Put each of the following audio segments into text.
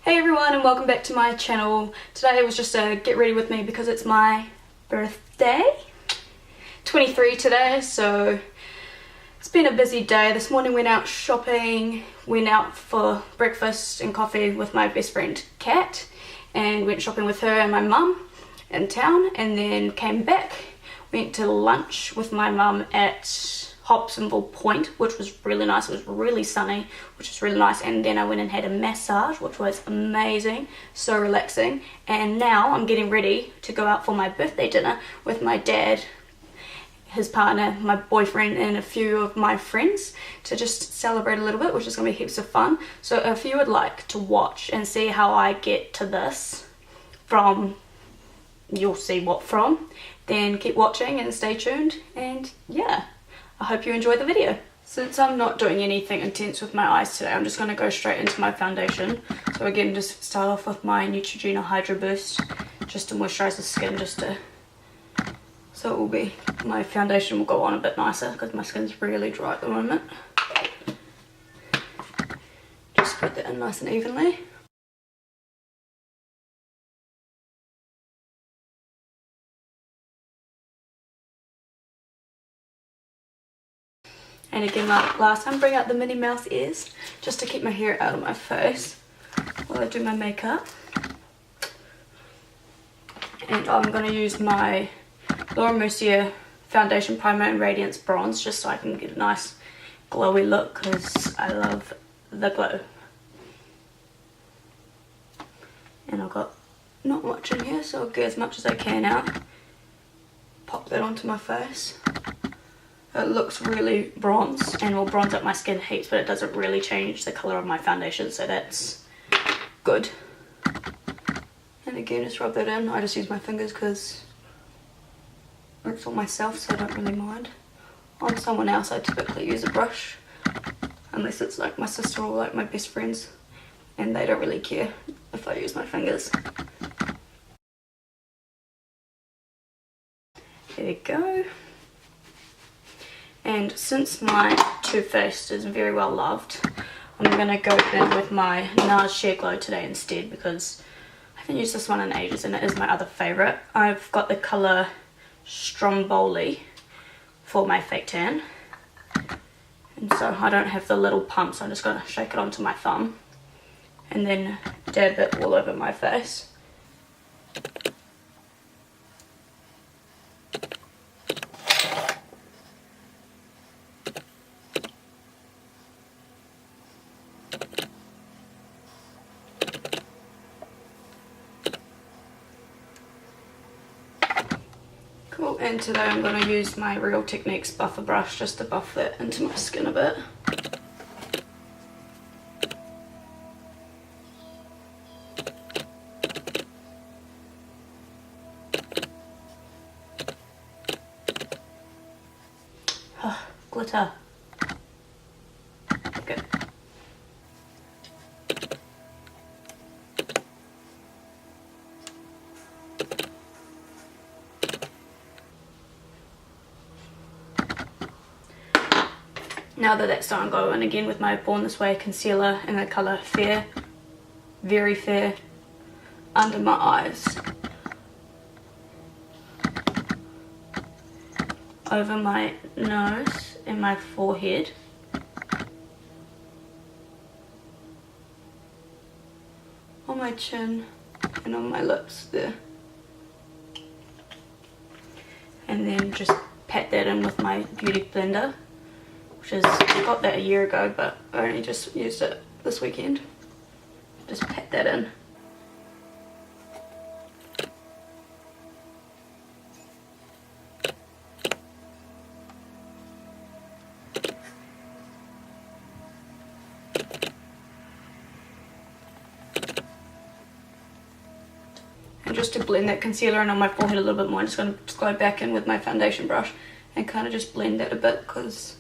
Hey everyone, and welcome back to my channel. Today was just a get ready with me because it's my birthday. 23 today, so it's been a busy day. This morning went out shopping, went out for breakfast and coffee with my best friend Kat, and went shopping with her and my mum in town, and then came back, went to lunch with my mum at Hobsonville Point, which was really nice. It was really sunny, which was really nice, and then I went and had a massage, which was amazing, so relaxing. And now I'm getting ready to go out for my birthday dinner with my dad, his partner, my boyfriend, and a few of my friends to just celebrate a little bit, which is going to be heaps of fun. So if you would like to watch and see how I get to this from, you'll see what from, then keep watching and stay tuned, and yeah, I hope you enjoy the video. Since I'm not doing anything intense with my eyes today, I'm just going to go straight into my foundation. So again, just start off with my Neutrogena Hydro Boost, just to moisturise the skin, so it will be, my foundation will go on a bit nicer because my skin's really dry at the moment. Just put that in nice and evenly. And again, like last time, bring out the Minnie Mouse ears just to keep my hair out of my face while I do my makeup. And I'm going to use my Laura Mercier Foundation Primer and Radiance Bronze just so I can get a nice glowy look because I love the glow. And I've got not much in here, so I'll get as much as I can out. Pop that onto my face. It looks really bronze and will bronze up my skin heaps, but it doesn't really change the colour of my foundation, so that's good. And again, just rub that in. I just use my fingers because it's on myself, so I don't really mind. On someone else, I typically use a brush, unless it's like my sister or like my best friends, and they don't really care if I use my fingers. There we go. And since my Too Faced is very well loved, I'm going to go in with my NARS Sheer Glow today instead because I haven't used this one in ages and it is my other favourite. I've got the colour Stromboli for my fake tan. And so I don't have the little pump, so I'm just going to shake it onto my thumb and then dab it all over my face. Cool, and today I'm going to use my Real Techniques buffer brush just to buff that into my skin a bit. Glitter. Good. Now that that's done, I'll go in again with my Born This Way concealer in the colour Fair, very fair, under my eyes, over my nose and my forehead, on my chin and on my lips there, and then just pat that in with my beauty blender, which is, I got that a year ago but I only just used it this weekend. Just pat that in. And just to blend that concealer in on my forehead a little bit more, I'm just going to go back in with my foundation brush and kind of just blend that a bit because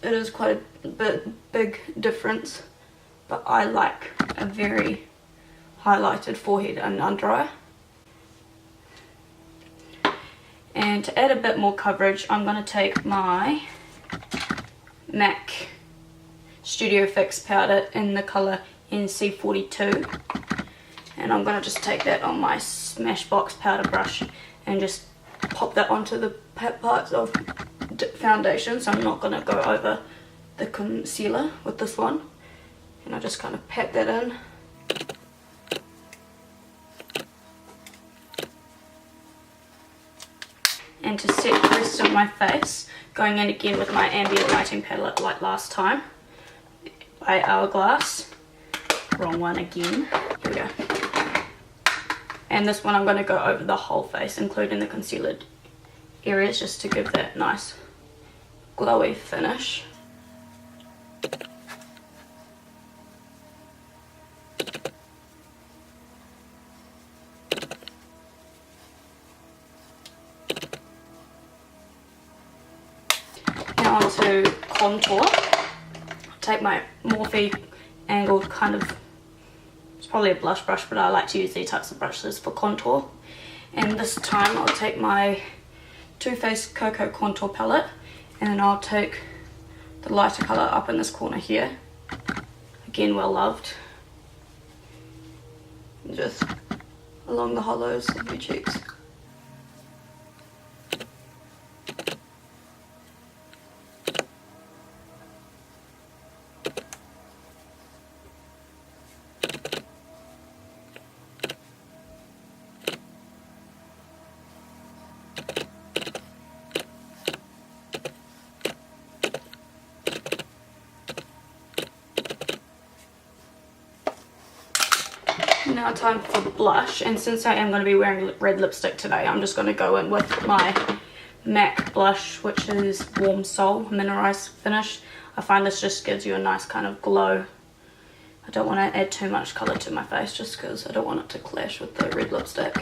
it is quite a big difference, but I like a very highlighted forehead and under eye. And to add a bit more coverage, I'm going to take my MAC Studio Fix powder in the colour in C42, and I'm going to just take that on my Smashbox powder brush and just pop that onto the parts of foundation. So I'm not going to go over the concealer with this one, and I just kind of pat that in. And to set the rest of my face, going in again with my ambient lighting palette like last time by Hourglass. Wrong one again. Here we go. And this one I'm going to go over the whole face, including the concealed areas, just to give that nice glowy finish. Now onto contour. Take my Morphe angled kind of, it's probably a blush brush, but I like to use these types of brushes for contour. And this time I'll take my Too Faced Cocoa Contour Palette, and then I'll take the lighter colour up in this corner here. Again, well loved. And just along the hollows of your cheeks. Now time for blush, and since I am going to be wearing red lipstick today, I'm just going to go in with my MAC blush, which is Warm Soul Mineralized Finish. I find this just gives you a nice kind of glow. I don't want to add too much colour to my face just because I don't want it to clash with the red lipstick.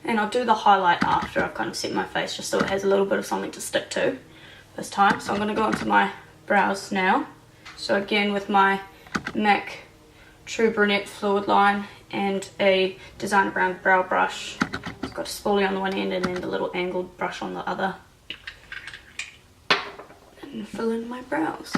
And I'll do the highlight after I've kind of set my face, just so it has a little bit of something to stick to this time. So I'm going to go into my brows now. So again, with my MAC True Brunette Fluid Line and a designer brown brow brush. It's got a spoolie on the one end and then the little angled brush on the other. And fill in my brows.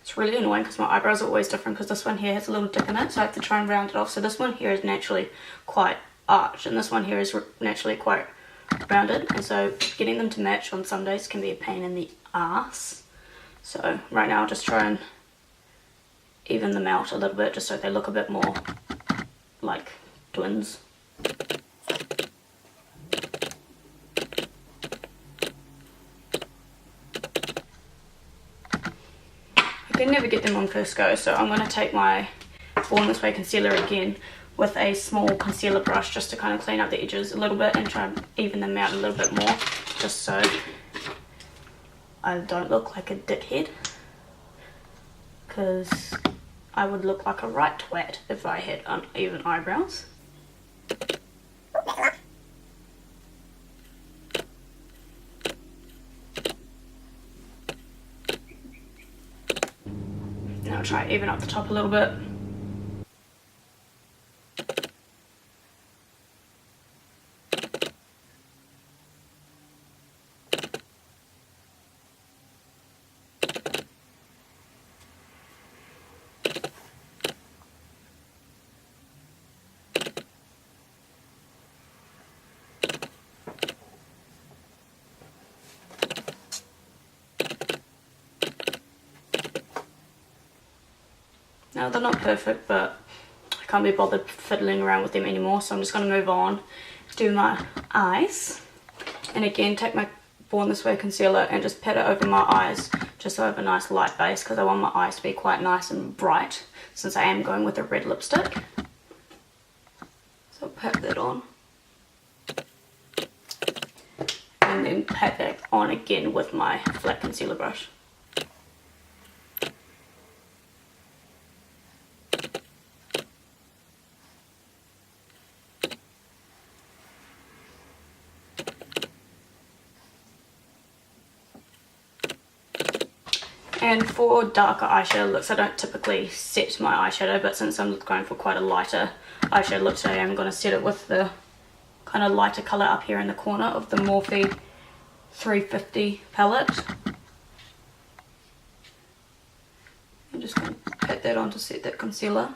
It's really annoying because my eyebrows are always different, because this one here has a little dip in it, so I have to try and round it off. So this one here is naturally quite arched, and this one here is naturally quite rounded, and so getting them to match on some days can be a pain in the ass. So right now I'll just try and even them out a little bit, just so they look a bit more like twins. I can never get them on first go, so I'm going to take my Born This Way concealer again with a small concealer brush, just to kind of clean up the edges a little bit and try and even them out a little bit more, just so I don't look like a dickhead, because I would look like a right twat if I had uneven eyebrows. Now I'll try to even up the top a little bit. Now they're not perfect, but I can't be bothered fiddling around with them anymore, so I'm just going to move on, do my eyes, and again take my Born This Way concealer and just pat it over my eyes, just so I have a nice light base, because I want my eyes to be quite nice and bright since I am going with a red lipstick. So pat that on, and then pat that on again with my flat concealer brush. And for darker eyeshadow looks, I don't typically set my eyeshadow, but since I'm going for quite a lighter eyeshadow look today, I'm going to set it with the kind of lighter colour up here in the corner of the Morphe 350 palette. I'm just going to pat that on to set that concealer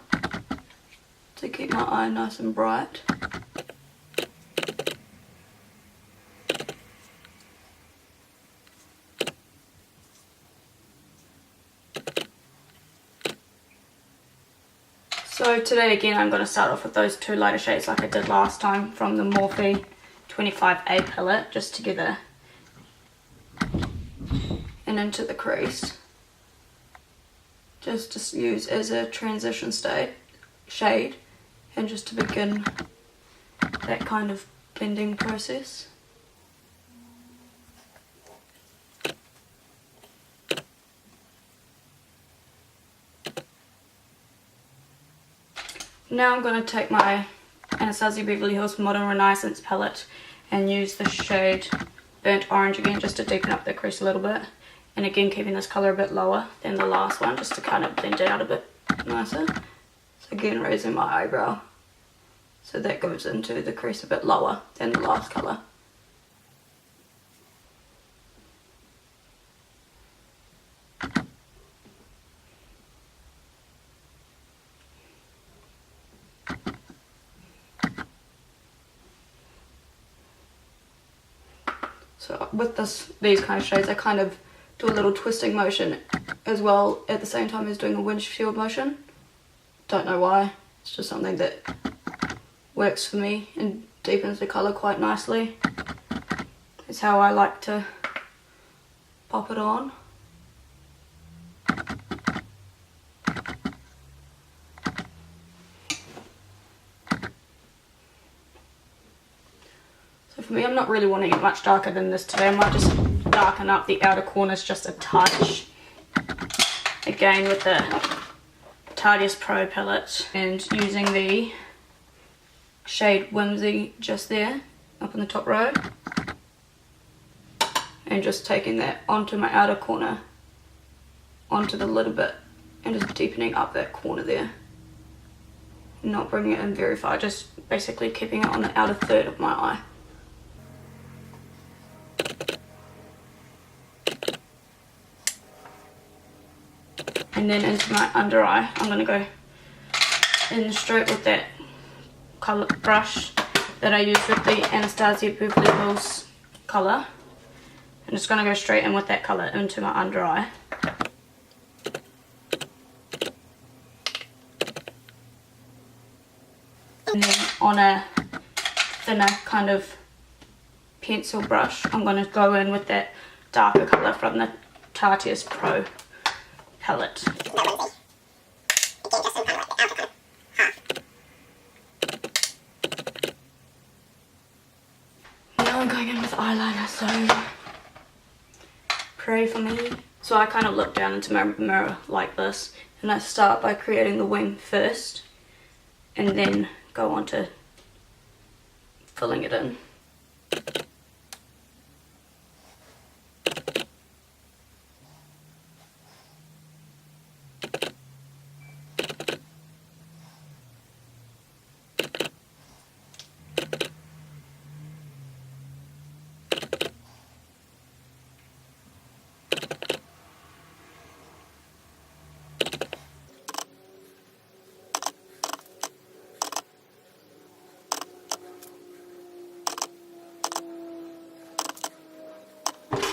to keep my eye nice and bright. So today again I'm going to start off with those two lighter shades like I did last time from the Morphe 25A palette, just together and into the crease. Just to use as a transition shade and just to begin that kind of blending process. Now I'm going to take my Anastasia Beverly Hills Modern Renaissance palette and use the shade Burnt Orange again, just to deepen up the crease a little bit. And again keeping this colour a bit lower than the last one, just to kind of blend it out a bit nicer. So again raising my eyebrow so that goes into the crease a bit lower than the last colour. So with these kind of shades I kind of do a little twisting motion as well at the same time as doing a windshield motion. Don't know why, it's just something that works for me and deepens the colour quite nicely. It's how I like to pop it on. So for me, I'm not really wanting it much darker than this today. I might just darken up the outer corners just a touch. Again with the Tarte's Pro palette and using the shade Whimsy just there up in the top row. And just taking that onto my outer corner, onto the lid a bit, and just deepening up that corner there. Not bringing it in very far, just basically keeping it on the outer third of my eye. And then into my under eye, I'm going to go in straight with that colour brush that I used with the Anastasia Beverly Hills colour. I'm just going to go straight in with that colour into my under eye. And then on a thinner kind of pencil brush, I'm going to go in with that darker colour from the Tarte's Pro palette. Now I'm going in with eyeliner, so pray for me. So I kind of look down into my mirror like this, and I start by creating the wing first, and then go on to filling it in.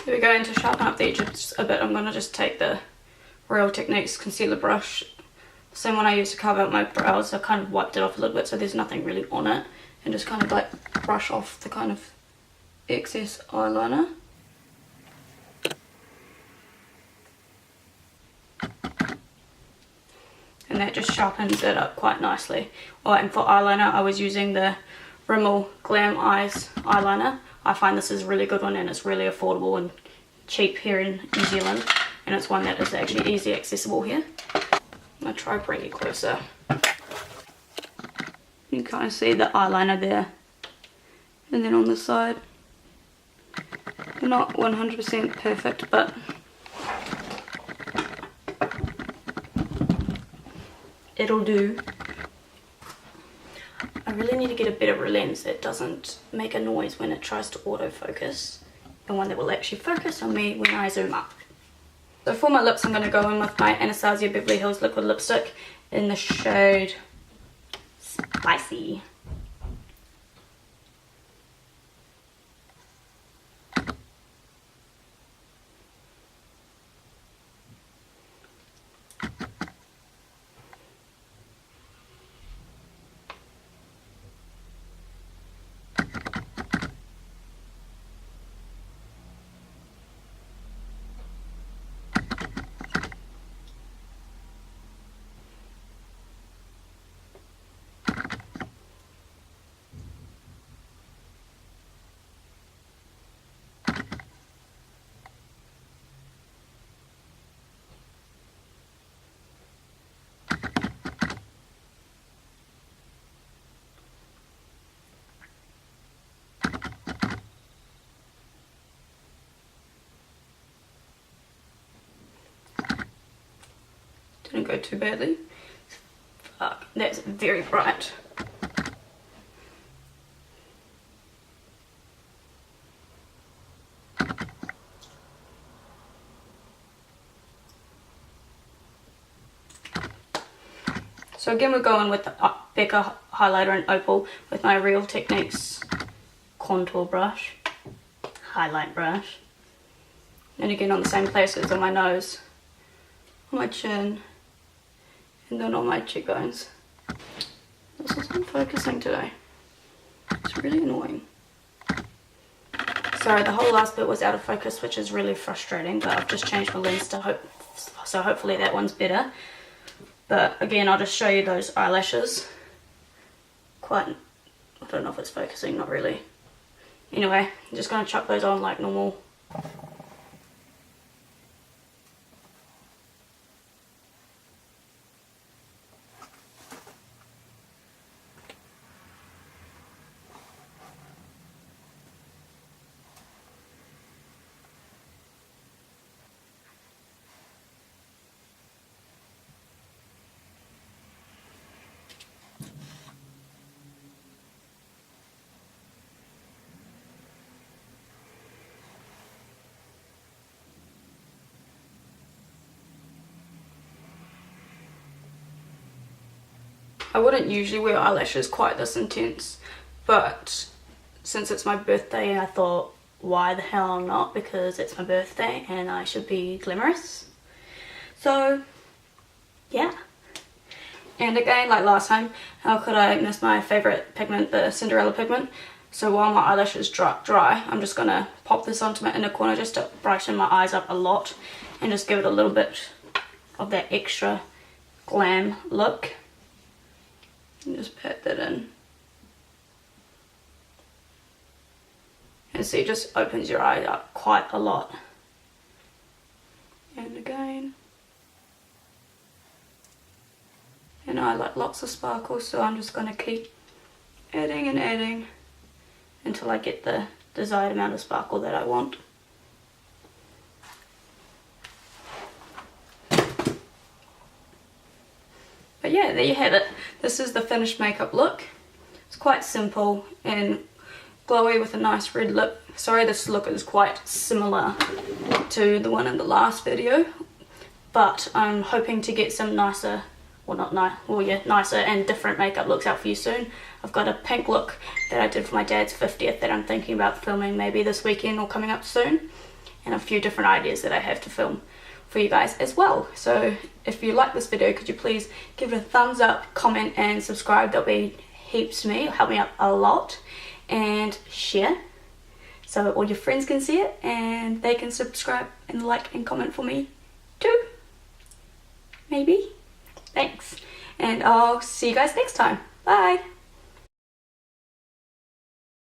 Here we go, and to sharpen up the edges a bit, I'm going to just take the Real Techniques concealer brush, the same one I used to cover up my brows. I kind of wiped it off a little bit so there's nothing really on it, and just kind of like brush off the kind of excess eyeliner. And that just sharpens it up quite nicely. Oh, and for eyeliner I was using the Rimmel Glam Eyes eyeliner. I find this is a really good one, and it's really affordable and cheap here in New Zealand, and it's one that is actually easily accessible here. I'm going to try to bring you closer. You can kind of see the eyeliner there, and then on the side, not 100% perfect, but it'll do. I really need to get a better lens that doesn't make a noise when it tries to autofocus, and one that will actually focus on me when I zoom up. So for my lips, I'm going to go in with my Anastasia Beverly Hills liquid lipstick in the shade Spicy. Didn't go too badly. Fuck, that's very bright. So again, we're going with the Becca highlighter in Opal with my Real Techniques contour brush, highlight brush. And again on the same places on my nose, on my chin, and then on my cheekbones. This isn't focusing today. It's really annoying. Sorry, the whole last bit was out of focus, which is really frustrating, but I've just changed my lens to so hopefully that one's better. But again, I'll just show you those eyelashes. I don't know if it's focusing, not really. Anyway, I'm just going to chuck those on like normal. I wouldn't usually wear eyelashes quite this intense, but since it's my birthday, I thought, why the hell not? Because it's my birthday and I should be glamorous. So, yeah. And again, like last time, how could I miss my favourite pigment, the Cinderella pigment? So while my eyelashes dry, I'm just going to pop this onto my inner corner just to brighten my eyes up a lot and just give it a little bit of that extra glam look. And just pat that in. And see, it just opens your eye up quite a lot. And again. And I like lots of sparkle, so I'm just going to keep adding and adding until I get the desired amount of sparkle that I want. But yeah, there you have it. This is the finished makeup look. It's quite simple and glowy with a nice red lip. Sorry, this look is quite similar to the one in the last video, but I'm hoping to get some nicer, well not nice, well yeah, nicer and different makeup looks out for you soon. I've got a pink look that I did for my dad's 50th that I'm thinking about filming maybe this weekend or coming up soon, and a few different ideas that I have to film for you guys as well. So if you like this video, could you please give it a thumbs up, comment and subscribe? That'll be heaps to me, it'll help me out a lot. And share so all your friends can see it and they can subscribe and like and comment for me too, maybe. Thanks, and I'll see you guys next time. Bye.